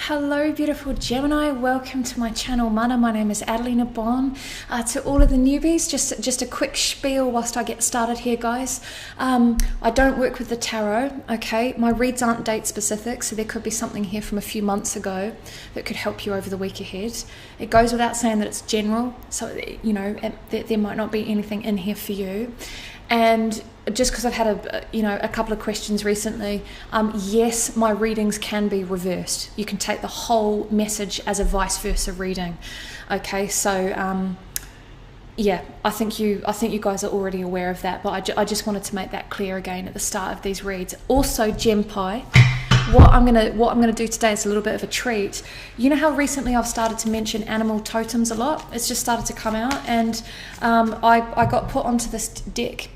Hello beautiful Gemini, welcome to my channel MANNA. My name is Adalina Bonn. To all of the newbies, just a quick spiel whilst I get started here, guys. I don't work with the tarot, okay? My reads aren't date specific, so there could be something here from a few months ago that could help you over the week ahead. It goes without saying that it's general, so you know there might not be anything in here for you. And just because I've had a couple of questions recently, yes, my readings can be reversed. You can take the whole message as a vice versa reading. Okay, so yeah, I think you guys are already aware of that, but I just wanted to make that clear again at the start of these reads. Also, Gem Pie. What I'm gonna do today is a little bit of a treat. You know how recently I've started to mention animal totems a lot? It's just started to come out, and I got put onto this deck,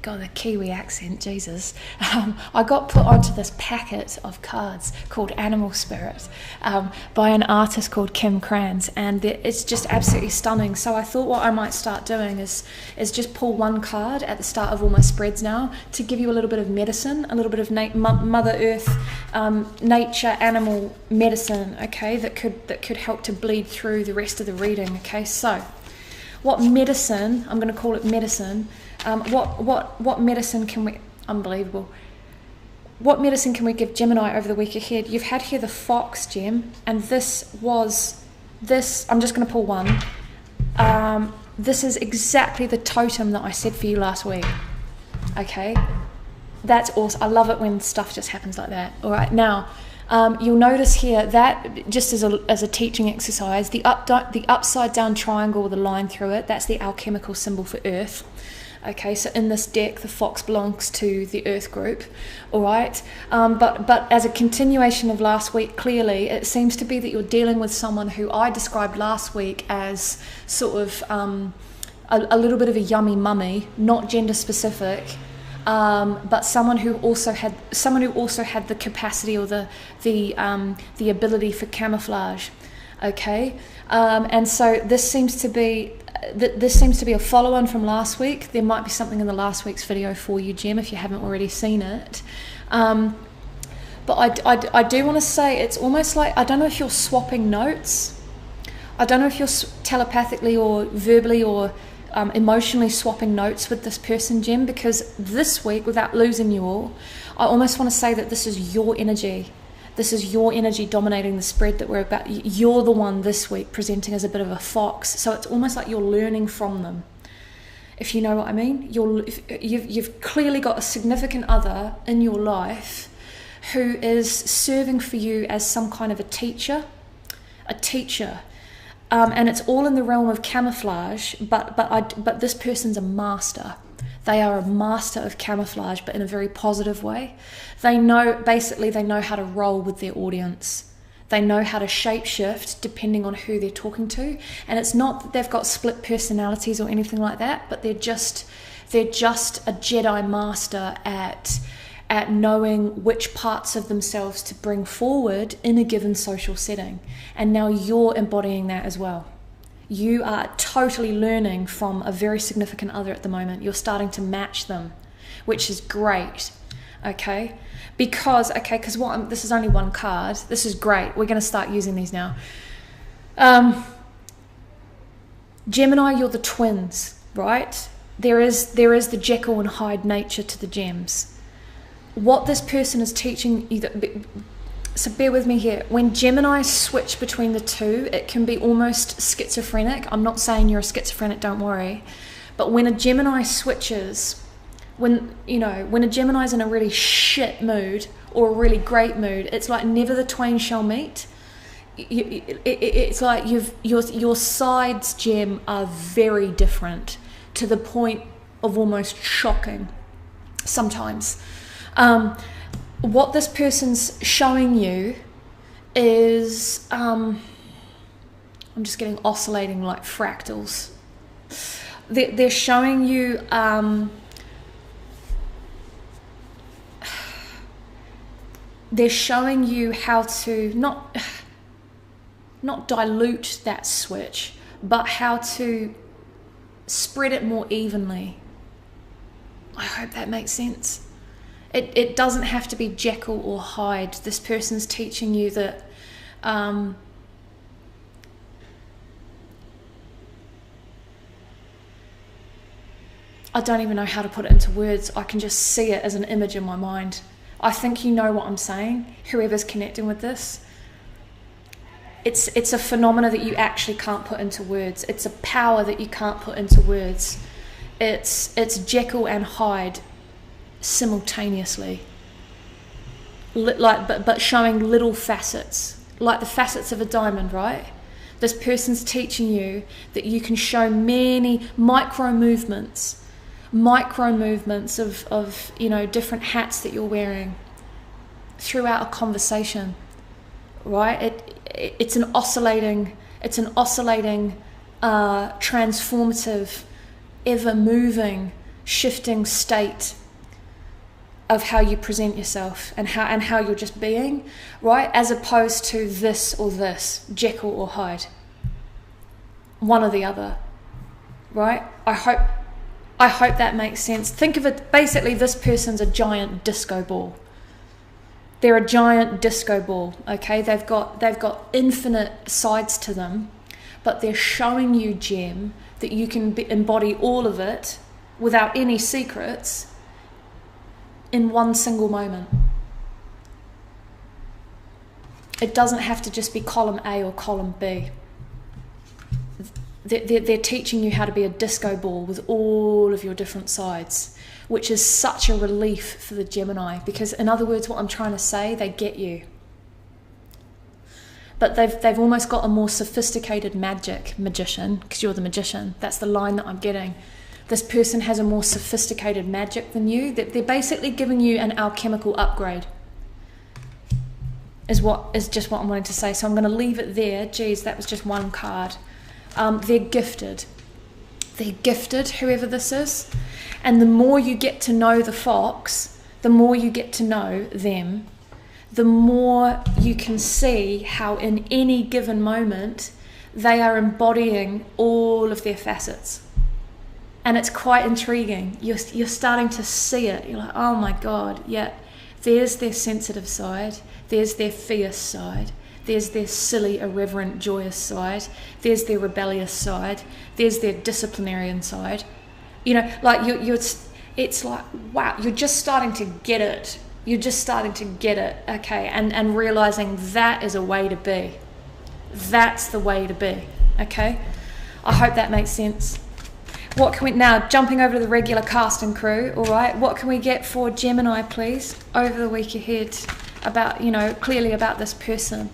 God, the Kiwi accent, Jesus. I got put onto this packet of cards called Animal Spirit by an artist called Kim Kranz, and it's just absolutely stunning. So I thought what I might start doing is just pull one card at the start of all my spreads now to give you a little bit of medicine, a little bit of Mother Earth, nature, animal medicine, okay, that could help to bleed through the rest of the reading, okay? So what medicine, I'm going to call it medicine, what medicine can we, unbelievable, what medicine can we give Gemini over the week ahead? You've had here the fox, Gem, and this, I'm just going to pull one. This is exactly the totem that I said for you last week, okay? That's awesome. I love it when stuff just happens like that. All right, now, you'll notice here that, just as a teaching exercise, the upside down triangle with a line through it, that's the alchemical symbol for earth. Okay, so in this deck, the fox belongs to the earth group, all right? But as a continuation of last week, clearly, it seems to be that you're dealing with someone who I described last week as sort of a little bit of a yummy mummy, not gender specific, but someone who also had the capacity or the ability for camouflage, okay? And so this seems to be a follow-on from last week. There might be something in the last week's video for you, Gem, if you haven't already seen it. But I do want to say it's almost like, I don't know if you're swapping notes. I don't know if you're telepathically or verbally or emotionally swapping notes with this person, Gem, because this week, without losing you all, I almost want to say that this is your energy. This is your energy dominating the spread that we're about. You're the one this week presenting as a bit of a fox. So it's almost like you're learning from them, if you know what I mean. You've clearly got a significant other in your life who is serving for you as some kind of a teacher. And it's all in the realm of camouflage, but this person's a master. They are a master of camouflage, but in a very positive way. They know how to roll with their audience. They know how to shapeshift depending on who they're talking to. And it's not that they've got split personalities or anything like that, but they're just a Jedi master at knowing which parts of themselves to bring forward in a given social setting. And now you're embodying that as well. You are totally learning from a very significant other at the moment. You're starting to match them, which is great, okay? Because this is only one card. This is great. We're going to start using these now. Gemini, you're the twins, right? There is the Jekyll and Hyde nature to the gems. What this person is teaching you, so bear with me here. When Gemini switch between the two, it can be almost schizophrenic. I'm not saying you're a schizophrenic, don't worry. But when a Gemini switches, when a Gemini's in a really shit mood or a really great mood, it's like never the twain shall meet. It's like your sides, Gem, are very different to the point of almost shocking sometimes. What this person's showing you is, I'm just getting oscillating like fractals. They're showing you, how to not dilute that switch, but how to spread it more evenly. I hope that makes sense. It doesn't have to be Jekyll or Hyde. This person's teaching you that I don't even know how to put it into words. I can just see it as an image in my mind. I think you know what I'm saying, whoever's connecting with this. It's a phenomena that you actually can't put into words. It's a power that you can't put into words. It's Jekyll and Hyde simultaneously. But showing little facets, like the facets of a diamond, right? This person's teaching you that you can show many micro movements of different hats that you're wearing throughout a conversation, right? It's an oscillating transformative, ever moving, shifting state of how you present yourself and how you're just being, right? As opposed to this or this, Jekyll or Hyde, one or the other, right? I hope that makes sense. Think of it, basically this person's a giant disco ball. They're a giant disco ball, okay? They've got infinite sides to them, but they're showing you, Gem, that you can embody all of it without any secrets in one single moment. It doesn't have to just be column A or column B. They're teaching you how to be a disco ball with all of your different sides, which is such a relief for the Gemini, because in other words, what I'm trying to say, they get you. But they've almost got a more sophisticated magician, because you're the magician. That's the line that I'm getting. This person has a more sophisticated magic than you. They're basically giving you an alchemical upgrade, is just what I'm wanting to say. So I'm going to leave it there. Geez, that was just one card. They're gifted. They're gifted, whoever this is. And the more you get to know the fox, the more you get to know them, the more you can see how in any given moment they are embodying all of their facets. And it's quite intriguing. You're starting to see it. You're like, oh my God, yeah, there's their sensitive side, there's their fierce side, there's their silly, irreverent, joyous side, there's their rebellious side, there's their disciplinarian side. Like it's like, wow, you're just starting to get it. You're just starting to get it, okay, and realizing that is a way to be. That's the way to be, okay? I hope that makes sense. What can we, now jumping over to the regular cast and crew, all right, what can we get for Gemini, please, over the week ahead, about, clearly about this person?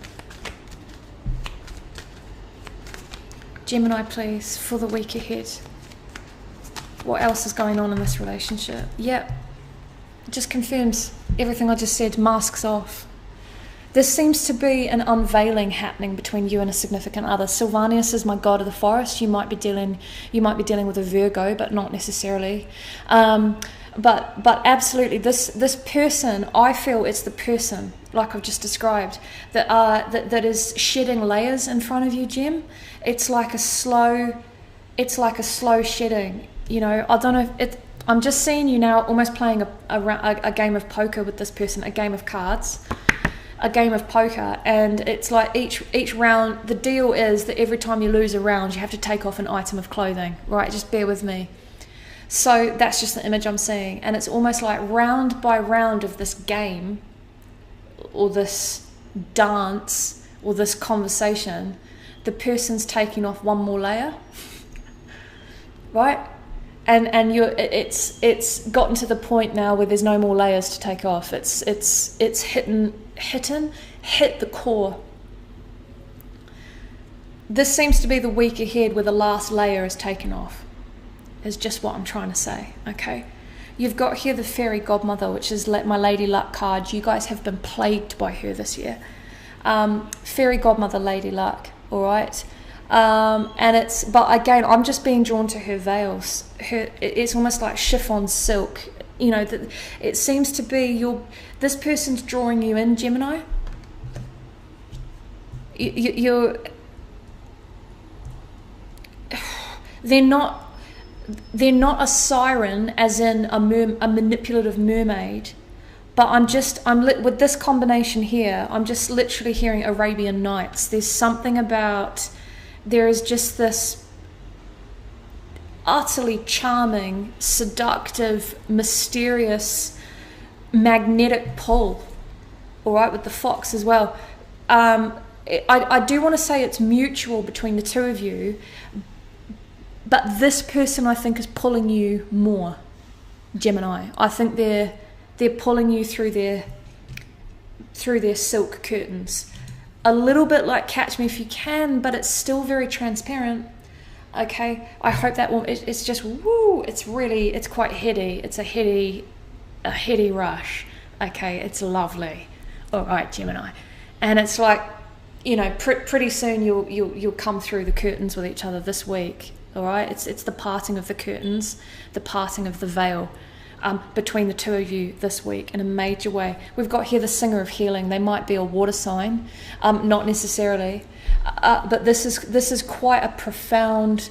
Gemini, please, for the week ahead. What else is going on in this relationship? Yep. It just confirms everything I just said, masks off. There seems to be an unveiling happening between you and a significant other. Sylvanus is my god of the forest. You might be dealing with a Virgo, but not necessarily. But absolutely, this person, I feel it's the person, like I've just described, that is shedding layers in front of you, Gem. It's like a slow shedding. I don't know if I'm just seeing you now almost playing a game of poker with this person, a game of cards, a game of poker, and it's like each round, the deal is that every time you lose a round, you have to take off an item of clothing, right? Just bear with me. So that's just the image I'm seeing, and it's almost like round by round of this game, or this dance, or this conversation, the person's taking off one more layer, right? And it's gotten to the point now where there's no more layers to take off. It's hit the core. This seems to be the week ahead where the last layer is taken off, is just what I'm trying to say, okay? You've got here the fairy godmother, which is my Lady Luck card. You guys have been plagued by her this year. Fairy godmother, Lady Luck, all right? But again, I'm just being drawn to her veils. It's almost like chiffon silk. It seems to be this person's drawing you in, Gemini. They're not a siren, as in a manipulative mermaid, But with this combination here, I'm just literally hearing Arabian Nights. There's something about, there is just this utterly charming, seductive, mysterious, magnetic pull, all right, with the fox as well. I do want to say it's mutual between the two of you, but this person, I think, is pulling you more, Gemini. I think they're pulling you through their silk curtains. A little bit like Catch Me If You Can, but it's still very transparent. Okay, I hope that will. It's just woo. It's quite heady. It's a heady rush. Okay, it's lovely. All right, Gemini, and it's like, you know, pretty soon you'll come through the curtains with each other this week. All right, it's the parting of the curtains, the parting of the veil. Between the two of you this week in a major way. We've got here the Singer of Healing. They might be a water sign, not necessarily, but this is quite a profound,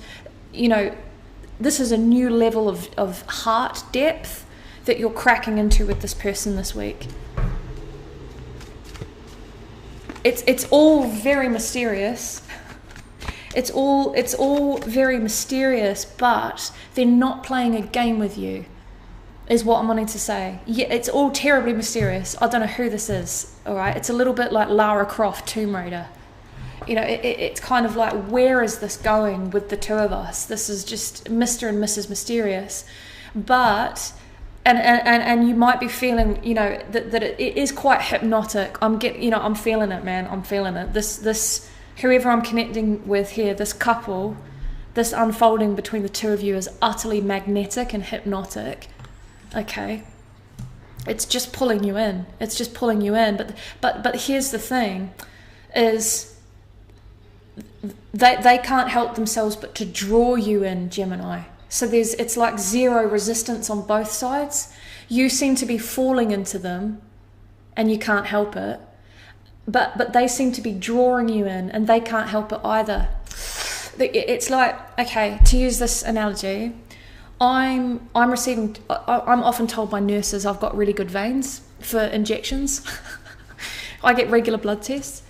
you know, this is a new level of heart depth that you're cracking into with this person this week. It's all very mysterious. It's all very mysterious, but they're not playing a game with you, is what I'm wanting to say. Yeah, it's all terribly mysterious. I don't know who this is, all right? It's a little bit like Lara Croft, Tomb Raider. You know, it's kind of like, where is this going with the two of us? This is just Mr. and Mrs. Mysterious. But, and you might be feeling, you know, that it is quite hypnotic. I'm feeling it, man. I'm feeling it. This, whoever I'm connecting with here, this couple, this unfolding between the two of you is utterly magnetic and hypnotic. Okay, it's just pulling you in. But here's the thing: is they can't help themselves but to draw you in, Gemini. So it's like zero resistance on both sides. You seem to be falling into them, and you can't help it. But they seem to be drawing you in, and they can't help it either. It's like, okay, to use this analogy. I'm often told by nurses I've got really good veins for injections. I get regular blood tests,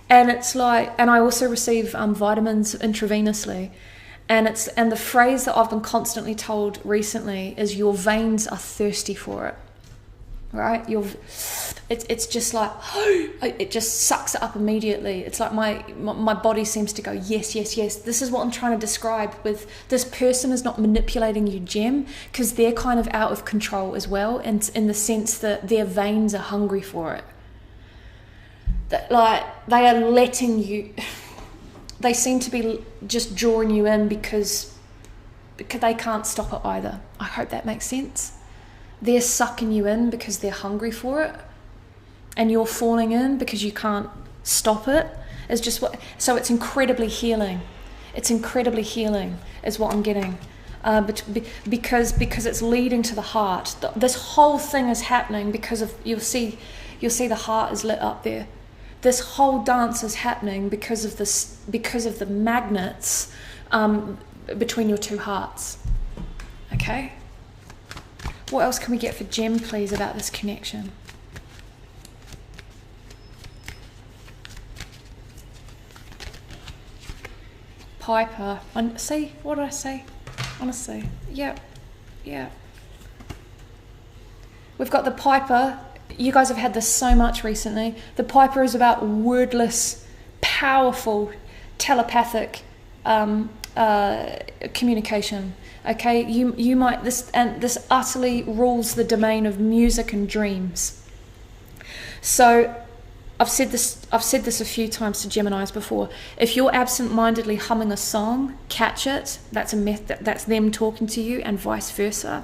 and it's like, and I also receive vitamins intravenously, and the phrase that I've been constantly told recently is, your veins are thirsty for it. Right? It's just like, it just sucks it up immediately. It's like my body seems to go, yes. This is what I'm trying to describe with this person is not manipulating you, Gem, because they're kind of out of control as well, and in the sense that their veins are hungry for it. That, like, they are letting you, they seem to be just drawing you in because they can't stop it either. I hope that makes sense. They're sucking you in because they're hungry for it, and you're falling in because you can't stop it. It's just so it's incredibly healing. It's incredibly healing is what I'm getting, because it's leading to the heart. This whole thing is happening because of, you'll see the heart is lit up there. This whole dance is happening because of the magnets between your two hearts. Okay. What else can we get for Gem, please, about this connection? Piper. See, what did I say? Honestly. Yep. We've got the Piper. You guys have had this so much recently. The Piper is about wordless, powerful, telepathic communication. Okay, you might, this utterly rules the domain of music and dreams. So I've said this a few times to Geminis before. If you're absent-mindedly humming a song, catch it. That's that's them talking to you, and vice versa.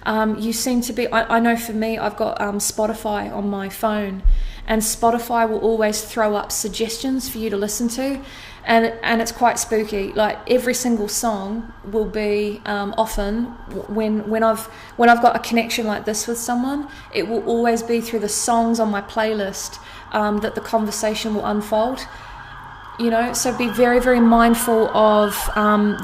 You seem to be. I know for me, I've got Spotify on my phone, and Spotify will always throw up suggestions for you to listen to, and it's quite spooky. Like, every single song will be often when I've got a connection like this with someone, it will always be through the songs on my playlist that the conversation will unfold. You know, so be very, very mindful of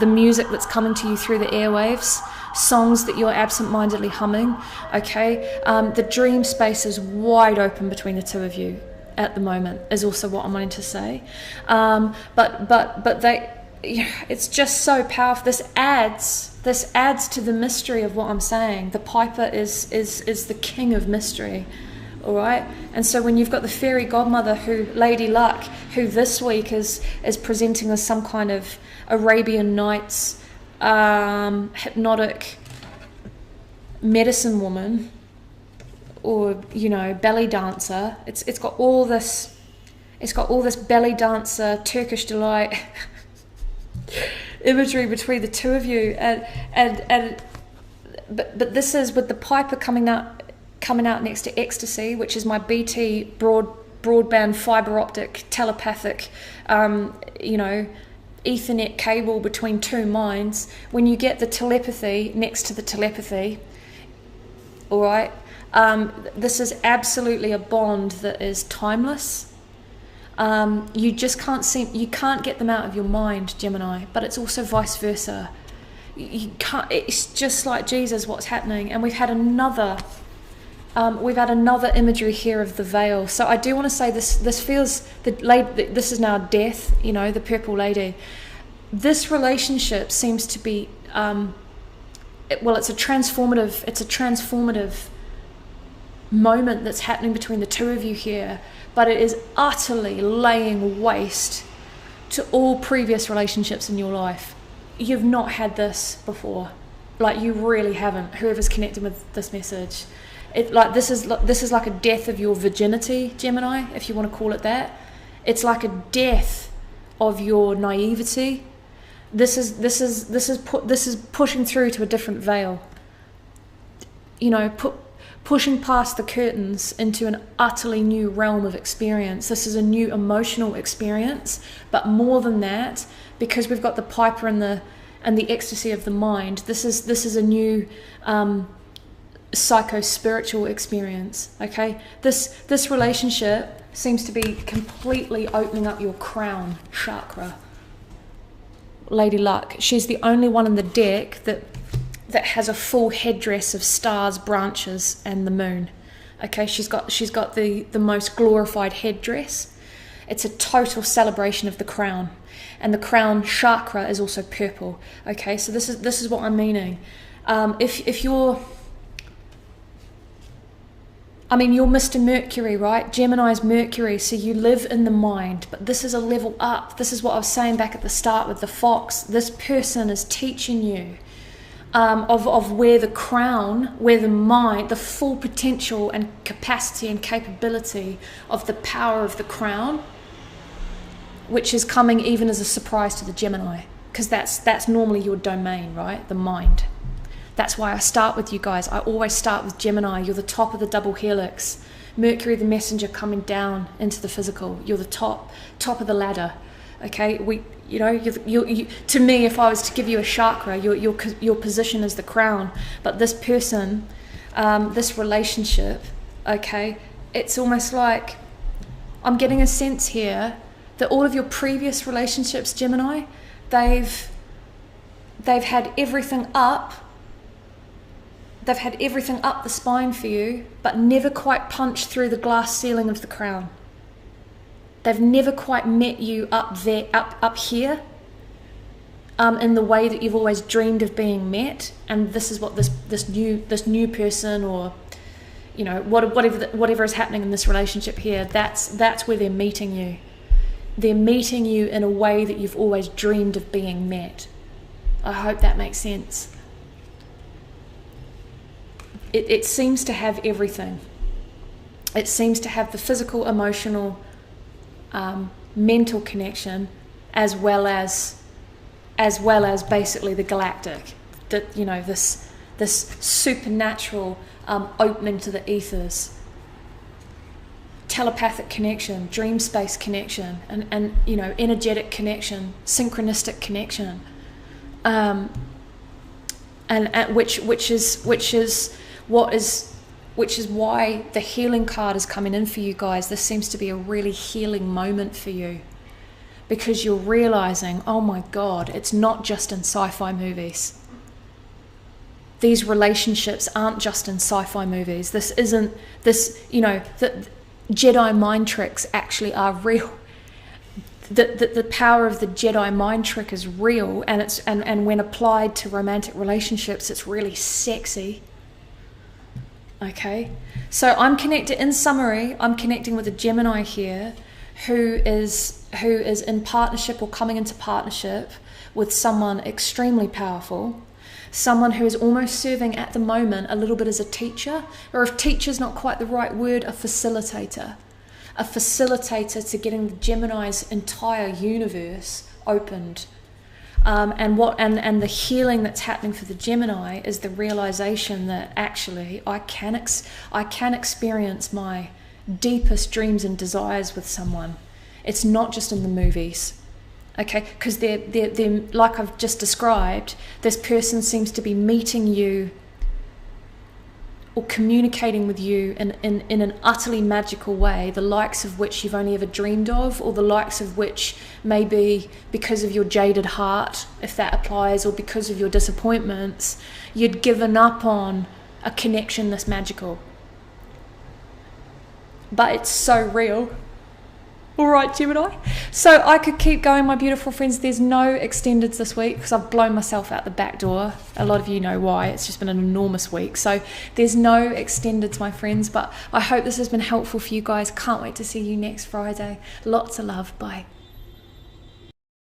the music that's coming to you through the airwaves. songs that you're absent-mindedly humming, okay? The dream space is wide open between the two of you at the moment, is also what I'm wanting to say. But they, it's just so powerful. This adds to the mystery of what I'm saying. The piper is the king of mystery. All right, and so when you've got the fairy godmother, Lady Luck, who this week is presenting as some kind of Arabian Nights hypnotic medicine woman, or belly dancer. It's got all this belly dancer, Turkish delight imagery between the two of you, but this is with the piper coming out next to ecstasy, which is my BT broadband fiber optic telepathic Ethernet cable between two minds. When you get the telepathy next to the telepathy, all right, this is absolutely a bond that is timeless. You just can't get them out of your mind, Gemini, but it's also vice versa. You can't. It's just like Jesus, what's happening, and we've had another imagery here of the veil. So I do want to say this feels this is now death, the purple lady. This relationship seems to be it's a transformative moment that's happening between the two of you here, but it is utterly laying waste to all previous relationships in your life. You've not had this before, like you really haven't. Whoever's connected with this message. This is like a death of your virginity, Gemini, if you want to call it that. It's like a death of your naivety. This is pushing through to a different veil. Pushing past the curtains into an utterly new realm of experience. This is a new emotional experience, but more than that, because we've got the piper and the ecstasy of the mind. This is a new psycho-spiritual experience, okay? This relationship seems to be completely opening up your crown chakra. Lady Luck, she's the only one in the deck that has a full headdress of stars, branches, and the moon. Okay, she's got the most glorified headdress. It's a total celebration of the crown, and the crown chakra is also purple. Okay, so this is what I'm meaning. If you're Mr. Mercury, right? Gemini's Mercury, so you live in the mind, but this is a level up. This is what I was saying back at the start with the fox. This person is teaching you of where the crown, where the mind, the full potential and capacity and capability of the power of the crown, which is coming even as a surprise to the Gemini, because that's normally your domain, right? The mind. That's why I start with you guys. I always start with Gemini. You're the top of the double helix. Mercury, the messenger, coming down into the physical. You're the top of the ladder. Okay, you to me, if I was to give you a chakra, your position is the crown. But this person, this relationship, okay, it's almost like I'm getting a sense here that all of your previous relationships, Gemini, they've had everything up. They've had everything up the spine for you, but never quite punched through the glass ceiling of the crown. They've never quite met you up there, up here, in the way that you've always dreamed of being met. And this is what this new person, or whatever is happening in this relationship here, that's where they're meeting you. They're meeting you in a way that you've always dreamed of being met. I hope that makes sense. It seems to have everything. It seems to have the physical, emotional, mental connection, as well as basically the galactic. This supernatural opening to the ethers, telepathic connection, dream space connection, and energetic connection, synchronistic connection, and which is why the healing card is coming in for you guys. This seems to be a really healing moment for you, because you're realizing, oh my God, it's not just in sci-fi movies. these relationships aren't just in sci-fi movies. This isn't, the Jedi mind tricks actually are real. The power of the Jedi mind trick is real, and when applied to romantic relationships, it's really sexy. Okay, so in summary, I'm connecting with a Gemini here who is in partnership or coming into partnership with someone extremely powerful, someone who is almost serving at the moment a little bit as a teacher, or if teacher's not quite the right word, a facilitator to getting the Gemini's entire universe opened. And the healing that's happening for the Gemini is the realization that actually I can experience my deepest dreams and desires with someone. It's not just in the movies, okay? Because they're like I've just described, this person seems to be meeting you or communicating with you in an utterly magical way, the likes of which you've only ever dreamed of, or the likes of which maybe because of your jaded heart, if that applies, or because of your disappointments, you'd given up on a connection this magical. But it's so real. All right, Gemini. So I could keep going, my beautiful friends. There's no extendeds this week because I've blown myself out the back door. A lot of you know why. It's just been an enormous week. So there's no extendeds, my friends. But I hope this has been helpful for you guys. Can't wait to see you next Friday. Lots of love. Bye.